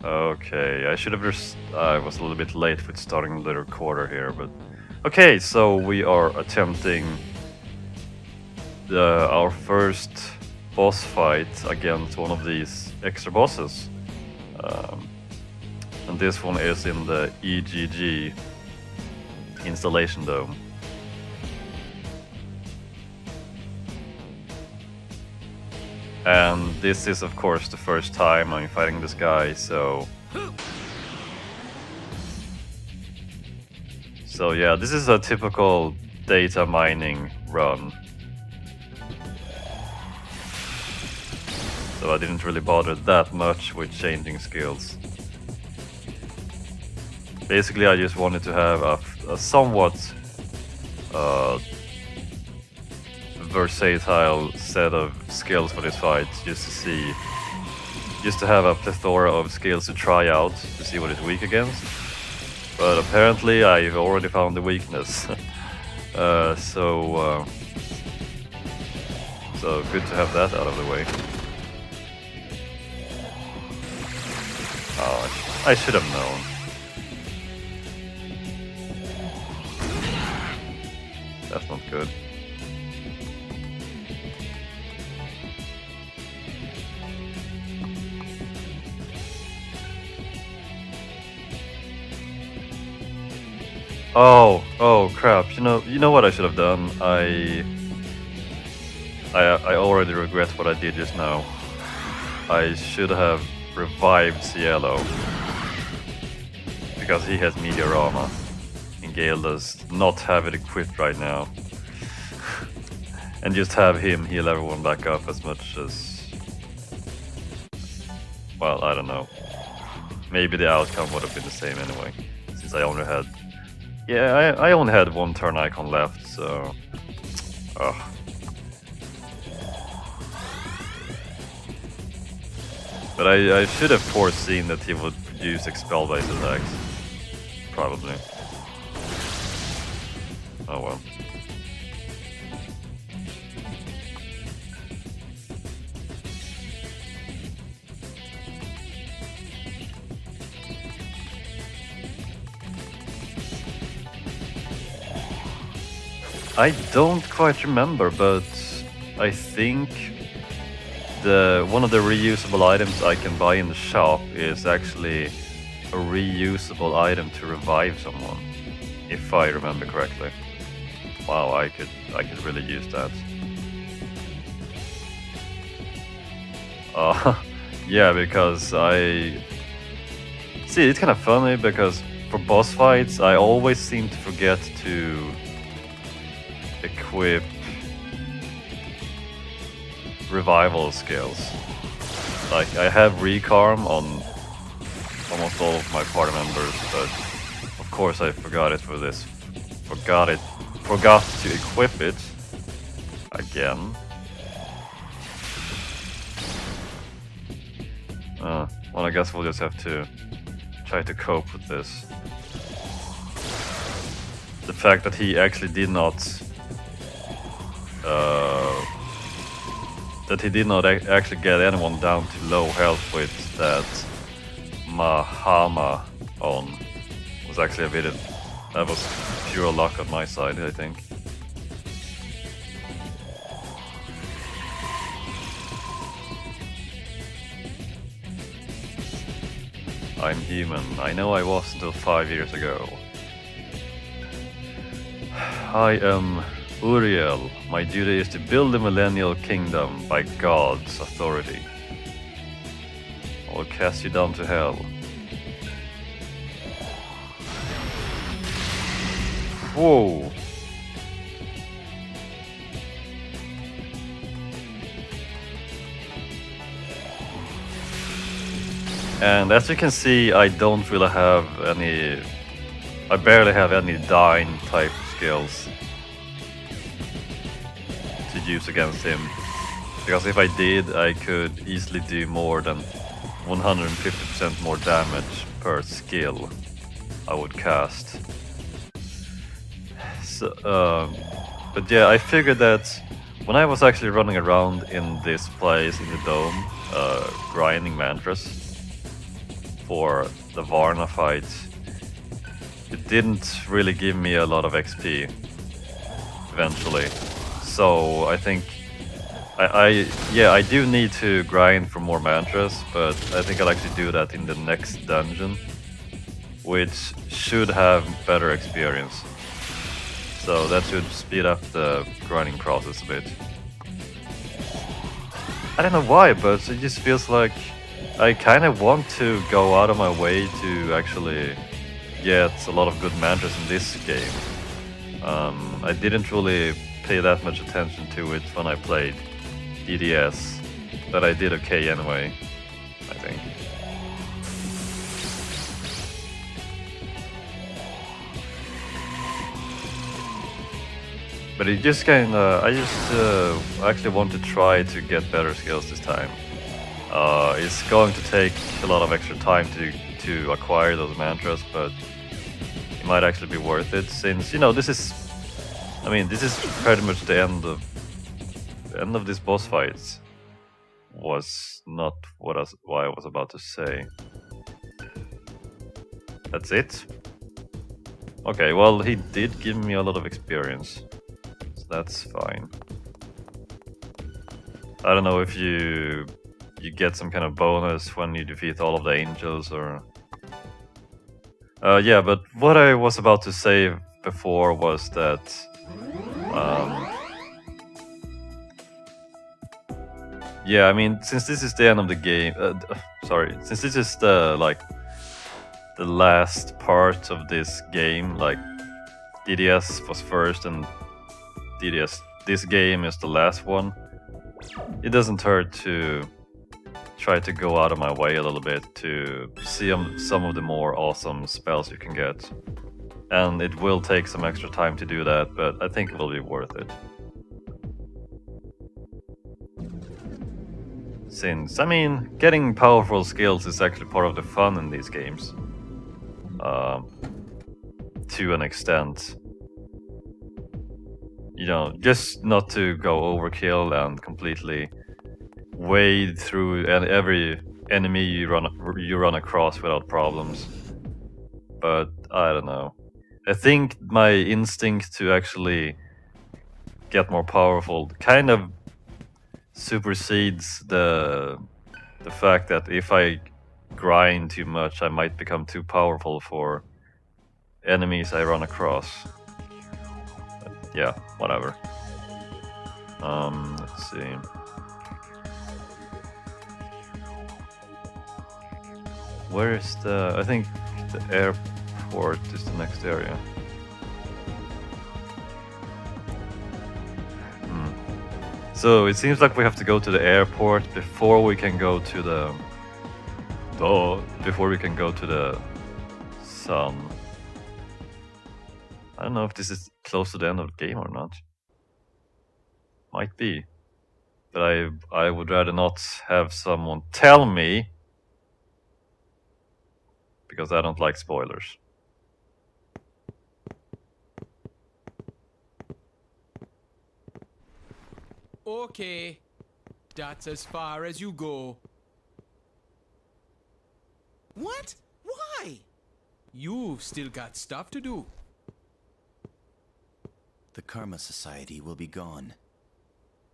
Okay, I should have just. I was a little bit late with starting the recorder here, but okay. So we are attempting our first boss fight against one of these extra bosses, um, and this one is in the EGG installation dome. And this is, of course, the first time I'm fighting this guy, so yeah, this is a typical data mining run. So I didn't really bother that much with changing skills. Basically, I just wanted to have a somewhat versatile set of skills for this fight, just to have a plethora of skills to try out to see what it's weak against. But apparently I've already found the weakness. So good to have that out of the way. Oh, I should have known. That's not good. Oh crap! You know what I should have done. I already regret what I did just now. I should have revived Cielo because he has Meteorama, and Gale does not have it equipped right now. And just have him heal everyone back up as much as... Well, I don't know. Maybe the outcome would have been the same anyway, since I only had... Yeah, I only had one turn icon left, so... Ugh. But I should have foreseen that he would use expel-based attacks. Probably. Oh well. I don't quite remember, but I think one of the reusable items I can buy in the shop is actually a reusable item to revive someone, if I remember correctly. Wow, I could really use that. Yeah, because see, it's kind of funny because for boss fights I always seem to forget to equip revival skills. Like, I have Recarm on almost all of my party members, but of course I forgot it for this. Forgot to equip it again. Well, I guess we'll just have to try to cope with this. The fact that he actually did not actually get anyone down to low health with that Mahama on was actually a bit of... That was pure luck on my side, I think. I'm human. I know I was until 5 years ago. I am Uriel. My duty is to build the millennial kingdom by God's authority. I will cast you down to hell. Whoa! And as you can see, I don't really have any... I barely have any Dyne type skills to use against him. Because if I did, I could easily do more than 150% more damage per skill I would cast. So, but yeah, I figured that when I was actually running around in this place in the dome, grinding mantras, for the Varna fight, it didn't really give me a lot of XP eventually. So I think I do need to grind for more mantras, but I think I'll actually do that in the next dungeon, which should have better experience. So that should speed up the grinding process a bit. I don't know why, but it just feels like I kind of want to go out of my way to actually get a lot of good mantras in this game. I didn't really pay that much attention to it when I played DDS, but I did okay anyway, I think. But it just I just actually want to try to get better skills this time. It's going to take a lot of extra time to acquire those mantras, but it might actually be worth it, since, you know, this is pretty much the end of this boss fight. Was not what I was about to say. That's it? Okay, well, he did give me a lot of experience, so that's fine. I don't know if you get some kind of bonus when you defeat all of the angels, or... yeah, but what I was about to say before was that... yeah, I mean, since this is the end of the game... sorry, since this is the last part of this game, like, DDS was first and this game is the last one, it doesn't hurt to try to go out of my way a little bit to see some of the more awesome spells you can get. And it will take some extra time to do that, but I think it will be worth it. Since, I mean, getting powerful skills is actually part of the fun in these games. To an extent. You know, just not to go overkill and completely wade through every enemy you run across without problems. But I don't know. I think my instinct to actually get more powerful kind of supersedes the fact that if I grind too much, I might become too powerful for enemies I run across. But yeah, whatever. Let's see. Where is the... I think the airport is the next area. So it seems like we have to go to the airport before we can go to the... before we can go to the sun. I don't know if this is close to the end of the game or not. Might be. But I would rather not have someone tell me, because I don't like spoilers. Okay, that's as far as you go. What? Why? You've still got stuff to do. The Karma Society will be gone.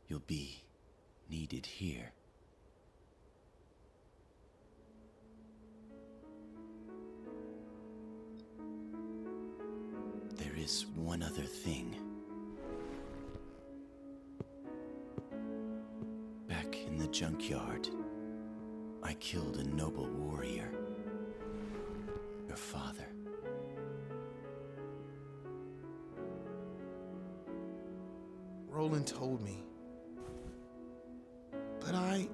You'll be needed here. There is one other thing. Back in the junkyard, I killed a noble warrior. Your father. Roland told me. But I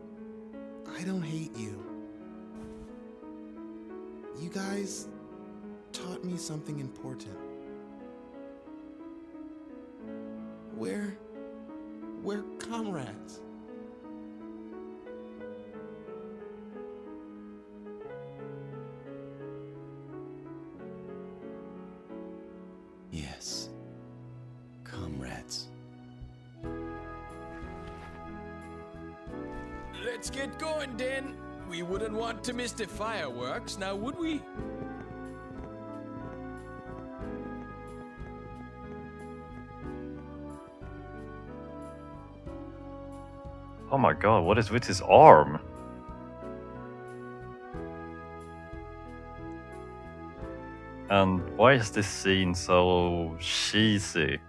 don't hate you. You guys taught me something important. We're comrades. Yes. Comrades. Let's get going, then. We wouldn't want to miss the fireworks, now would we? Oh my god, what is with his arm? And why is this scene so cheesy?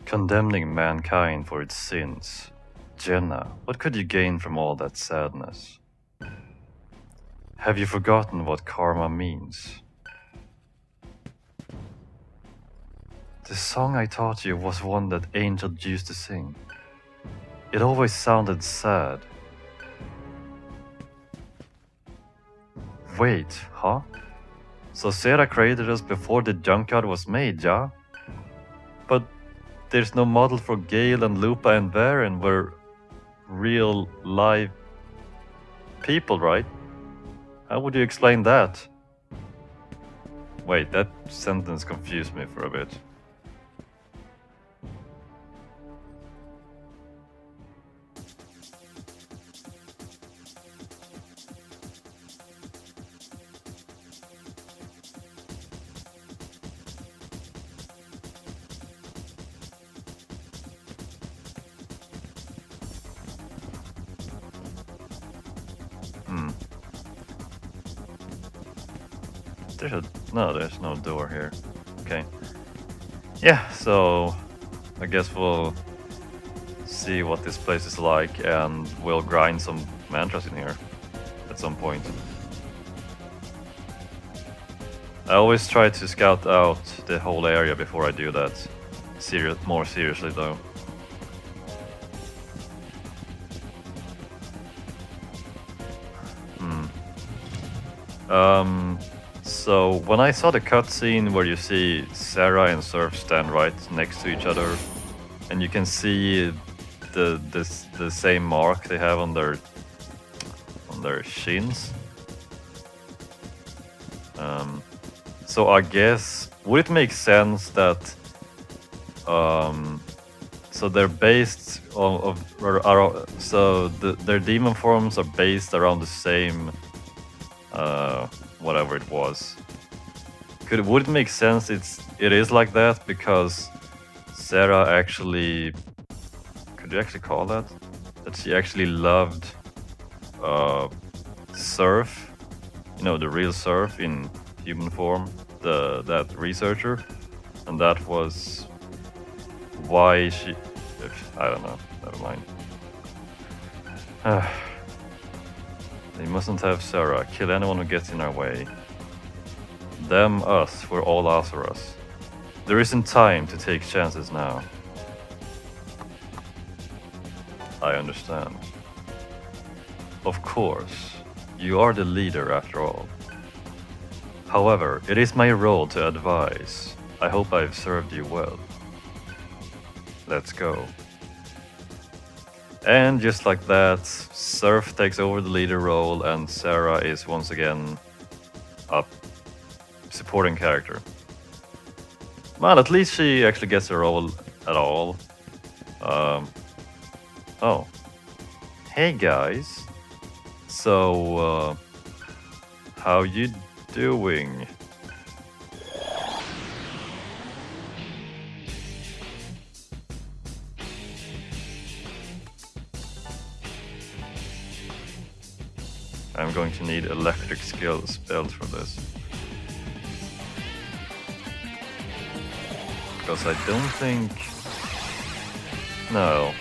Condemning mankind for its sins. Jenna, what could you gain from all that sadness? Have you forgotten what karma means? The song I taught you was one that Angel used to sing. It always sounded sad. Wait, huh? So Sarah created us before the junkyard was made, yeah? But there's no model for Gale and Lupa and Varen were real live people, right? How would you explain that? Wait, that sentence confused me for a bit. There's no door here. Okay. Yeah, so I guess we'll see what this place is like and we'll grind some mantras in here at some point. I always try to scout out the whole area before I do that. More seriously though. So when I saw the cutscene where you see Sarah and Surf stand right next to each other, and you can see the same mark they have on their shins. So I guess would it make sense that so they're based on their demon forms are based around the same whatever it was. Would it make sense it is like that because Sarah actually, could you actually call that she actually loved Surf, you know, the real Surf in human form, that researcher, and that was why she, I don't know, never mind. They mustn't have Sarah. Kill anyone who gets in our way. Them, us, we're all Azuras. There isn't time to take chances now. I understand. Of course, you are the leader after all. However, it is my role to advise. I hope I've served you well. Let's go. And just like that, Surf takes over the leader role and Sarah is once again a supporting character. Well, at least she actually gets a role at all. Oh. Hey guys. So, how you doing? I'm going to need electric spells for this. Because I don't think... No,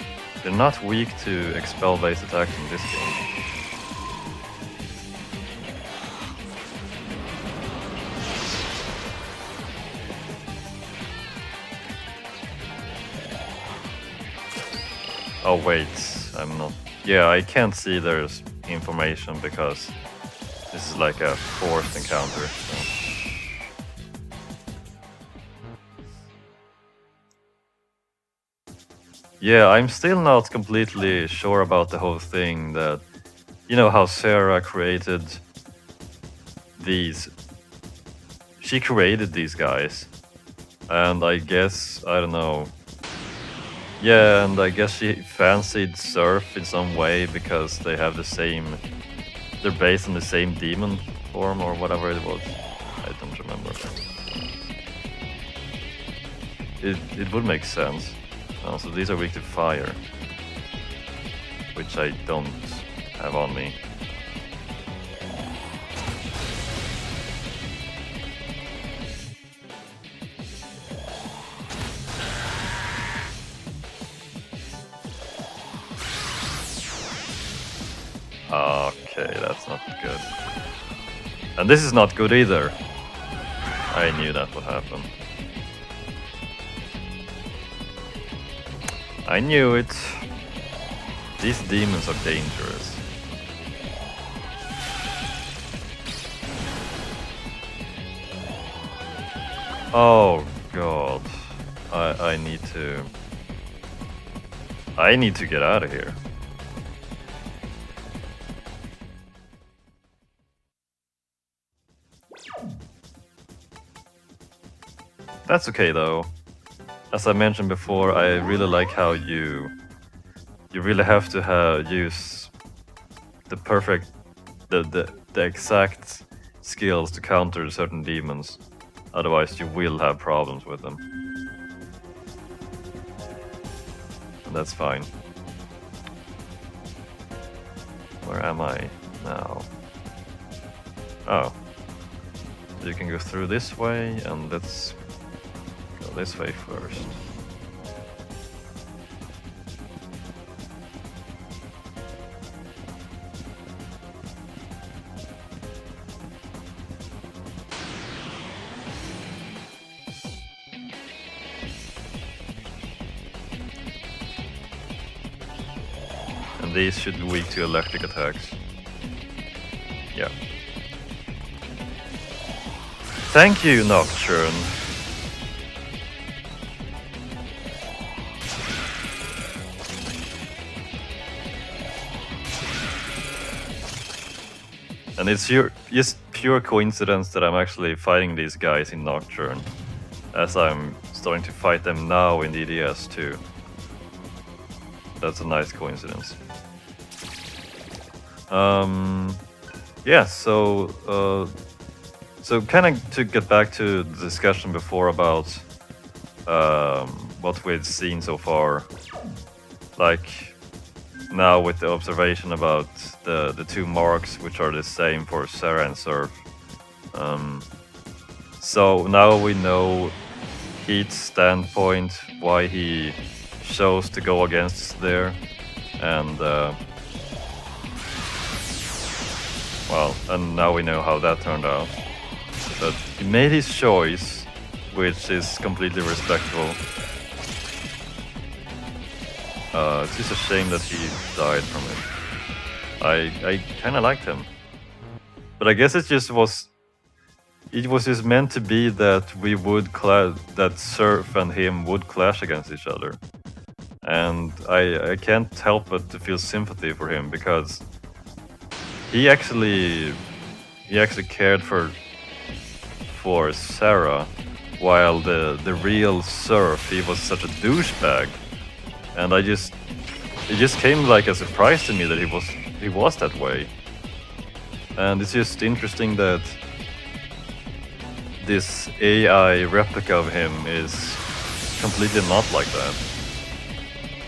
they're not weak to expel-based attacks in this game. Oh wait, I'm not... Yeah, I can't see there's information because this is like a forced encounter. So. Yeah, I'm still not completely sure about the whole thing that, you know, how Sarah created these she created these guys, and I guess, I don't know. Yeah, and I guess she fancied Surf in some way because they have the same. They're based on the same demon form or whatever it was. I don't remember. It would make sense. So these are weak to fire, which I don't have on me. Okay, that's not good. And this is not good either. I knew that would happen. I knew it. These demons are dangerous. Oh god. I need to get out of here. That's okay though. As I mentioned before, I really like how you really have to use the exact skills to counter certain demons. Otherwise you will have problems with them. And that's fine. Where am I now? Oh. So you can go through this way, and let's go this way first. And these should be weak to electric attacks. Yeah. Thank you, Nocturne. And it's just pure coincidence that I'm actually fighting these guys in Nocturne, as I'm starting to fight them now in DDS too. That's a nice coincidence. Yeah, so kind of to get back to the discussion before about what we've seen so far, like now with the observation about the two marks which are the same for Sarah and Surf. So now we know Heat's standpoint, why he chose to go against there, and well, and now we know how that turned out. But he made his choice, which is completely respectable. It's just a shame that he died from it. I kind of liked him, but I guess it was just meant to be that we would that Surf and him would clash against each other, and I can't help but to feel sympathy for him, because he actually cared for Sarah, while the real Surf, he was such a douchebag, and it just came like a surprise to me that he was that way. And it's just interesting that this AI replica of him is completely not like that.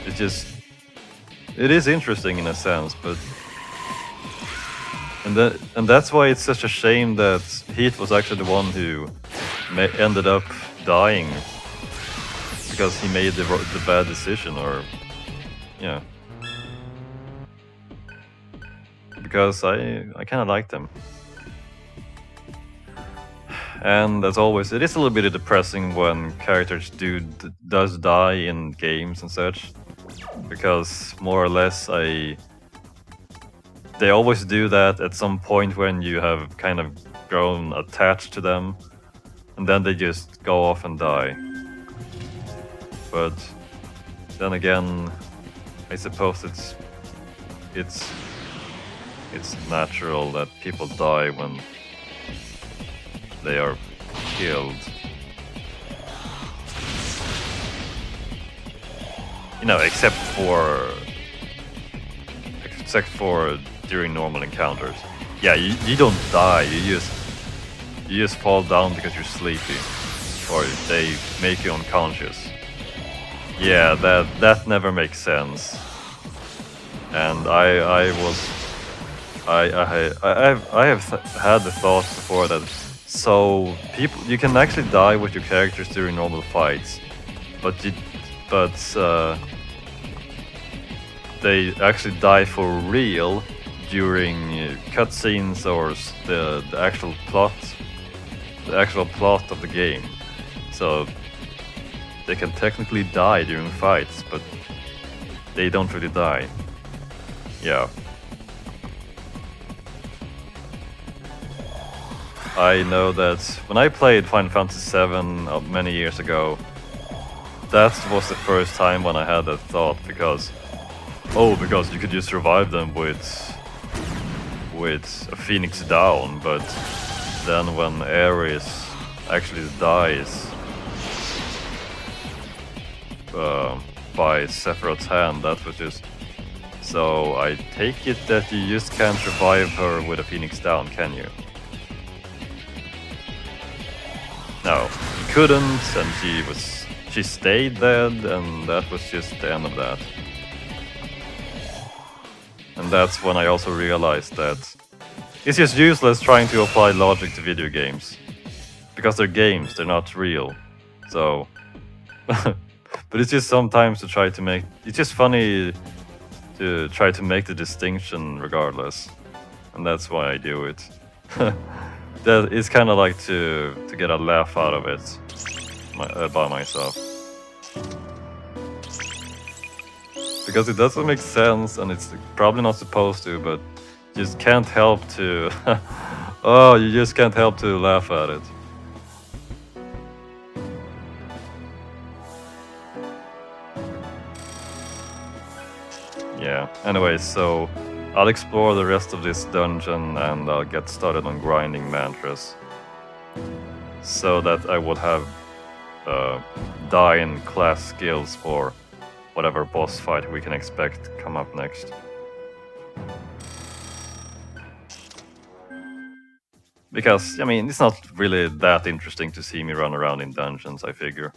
It is interesting in a sense, but and that's why it's such a shame that Heat was actually the one who ended up dying, because he made the bad decision, or yeah, because I kind of liked him. And as always, it is a little bit depressing when characters does die in games and such, because more or less they always do that at some point when you have kind of grown attached to them, and then they just go off and die. But then again, I suppose it's natural that people die when they are killed. You know, except for during normal encounters. Yeah, you don't die. You just fall down because you're sleepy, or they make you unconscious. Yeah, that never makes sense. And I have had the thought before that you can actually die with your characters during normal fights, but they actually die for real during cutscenes or the actual plot of the game. So they can technically die during fights, but they don't really die. Yeah. I know that when I played Final Fantasy VII many years ago, that was the first time when I had that thought, because you could just revive them with a Phoenix down, but then when Ares actually dies by Sephiroth's hand, that was just... So I take it that you just can't revive her with a Phoenix down, can you? No, you couldn't, and she stayed dead, and that was just the end of that. And that's when I also realized that it's just useless trying to apply logic to video games. Because they're games, they're not real. So... but it's just sometimes to try to make... It's just funny to try to make the distinction regardless. And that's why I do it. That it's kind of like to get a laugh out of it by myself. Because it doesn't make sense, and it's probably not supposed to, but you just can't help to... oh, you just can't help to laugh at it. Yeah, anyway, so I'll explore the rest of this dungeon and I'll get started on grinding mantras, so that I would have die-in class skills for whatever boss fight we can expect come up next. Because, I mean, it's not really that interesting to see me run around in dungeons, I figure.